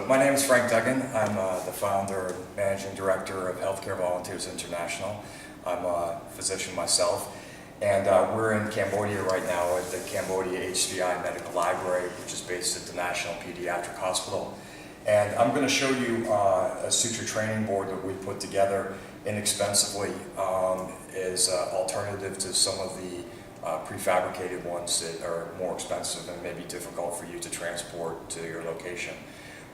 my name is Frank Duggan. I'm the founder and managing director of Healthcare Volunteers International. I'm a physician myself, and we're in Cambodia right now at the Cambodia HCvi Medical Library, which is based at the National Pediatric Hospital. And I'm going to show you a suture training board that we put together inexpensively as an alternative to some of the prefabricated ones that are more expensive and may be difficult for you to transport to your location.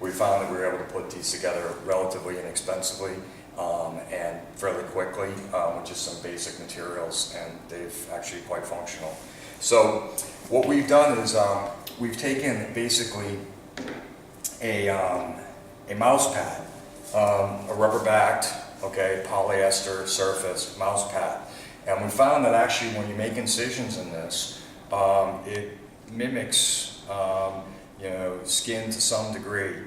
We found that we were able to put these together relatively inexpensively and fairly quickly with just some basic materials, and they've actually quite functional. So what we've done is we've taken basically a mouse pad, a rubber-backed, polyester surface mouse pad. And we found that actually when you make incisions in this, it mimics skin to some degree.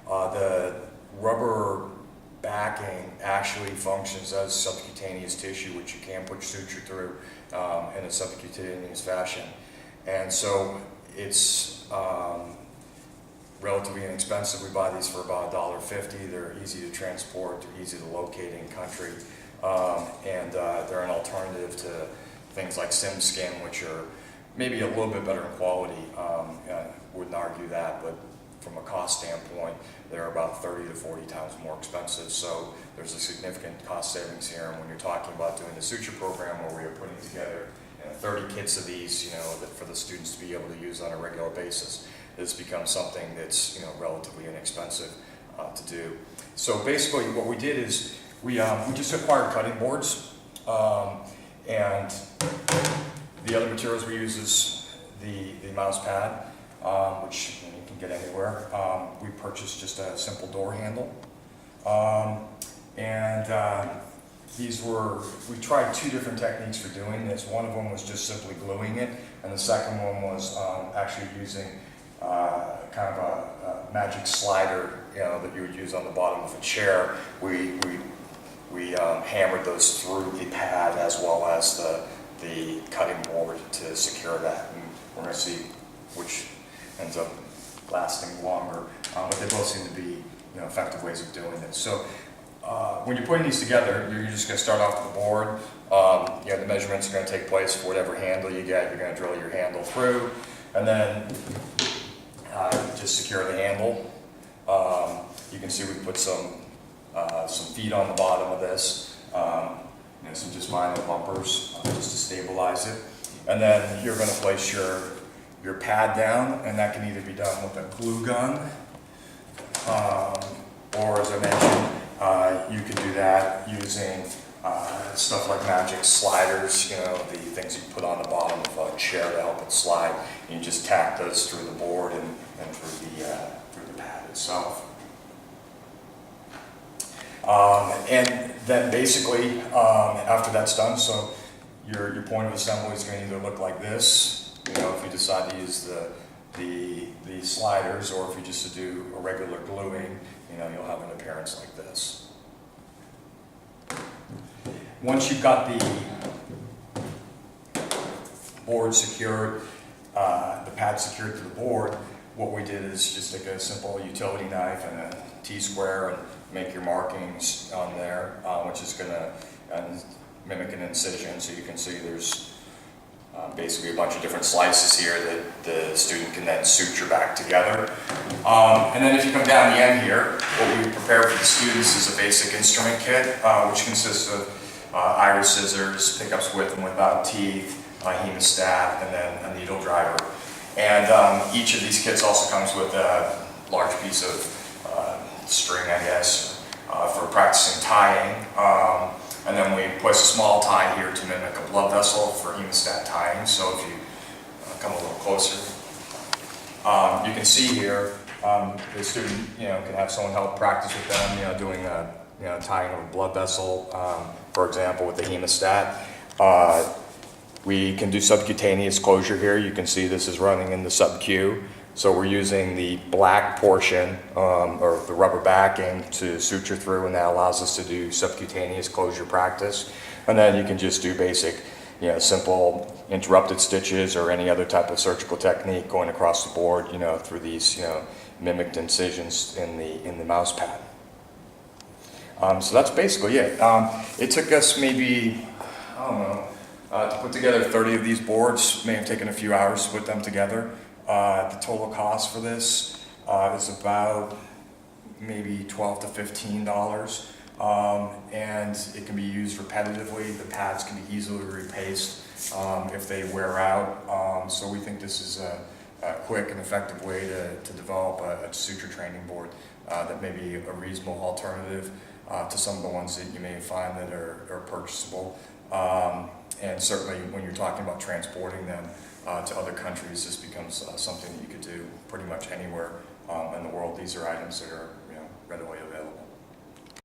The rubber backing actually functions as subcutaneous tissue, which you can put suture through in a subcutaneous fashion. And so it's relatively inexpensive. We buy these for about $1.50. They're easy to transport, they're easy to locate in country. And they're an alternative to things like sim skin, which are maybe a little bit better in quality. I wouldn't argue that, but from a cost standpoint, they're about 30 to 40 times more expensive. So there's a significant cost savings here. And when you're talking about doing the suture program where we are putting together 30 kits of these, for the students to be able to use on a regular basis, this becomes something that's relatively inexpensive to do. So basically, what we did is we just acquired cutting boards, and the other materials we use is the mouse pad, which you can get anywhere. We purchased just a simple door handle, we tried two different techniques for doing this. One of them was just simply gluing it, and the second one was actually using kind of a magic slider, that you would use on the bottom of a chair. We hammered those through the pad as well as the cutting board to secure that. And we're going to see which ends up lasting longer. But they both seem to be effective ways of doing it. So when you're putting these together, you're just going to start off with the board. The measurements are going to take place for whatever handle you get. You're going to drill your handle through, and then just secure the handle. You can see we put some feet on the bottom of this, some just minor bumpers just to stabilize it. And then you're going to place your pad down, and that can either be done with a glue gun, or as I mentioned, you can do that using stuff like magic sliders, the things you put on the bottom of a chair to help it slide. And you just tack those through the board and through the pad itself. And then basically, after that's done, so your point of assembly is going to either look like this, if you decide to use the sliders, or if you just do a regular gluing, you'll have an appearance like this. Once you've got the board secured, the pad secured to the board, what we did is just take a simple utility knife and a T-square and make your markings on there, which is going to mimic an incision. So you can see there's basically a bunch of different slices here that the student can then suture back together. And then if you come down the end here, what we prepare for the students is a basic instrument kit, which consists of iris scissors, pickups with and without teeth, a hemostat, and then a needle driver. And each of these kits also comes with a large piece of string, I guess, for practicing tying. And then we place a small tie here to mimic a blood vessel for hemostat tying. So if you come a little closer, you can see here the student can have someone help practice with them, doing tying of a blood vessel, for example, with the hemostat. We can do subcutaneous closure here. You can see this is running in the sub-Q. So we're using the black portion, or the rubber backing, to suture through, and that allows us to do subcutaneous closure practice. And then you can just do basic, simple interrupted stitches or any other type of surgical technique going across the board, through these, mimicked incisions in the mouse pad. So that's basically it. It took us maybe, I don't know, to put together 30 of these boards. May have taken a few hours to put them together. The total cost for this is about maybe $12 to $15. And it can be used repetitively. The pads can be easily replaced if they wear out. So we think this is a quick and effective way to develop a suture training board that may be a reasonable alternative to some of the ones that you may find that are purchasable. And certainly when you're talking about transporting them to other countries, this becomes something that you could do pretty much anywhere in the world. These are items that are readily available.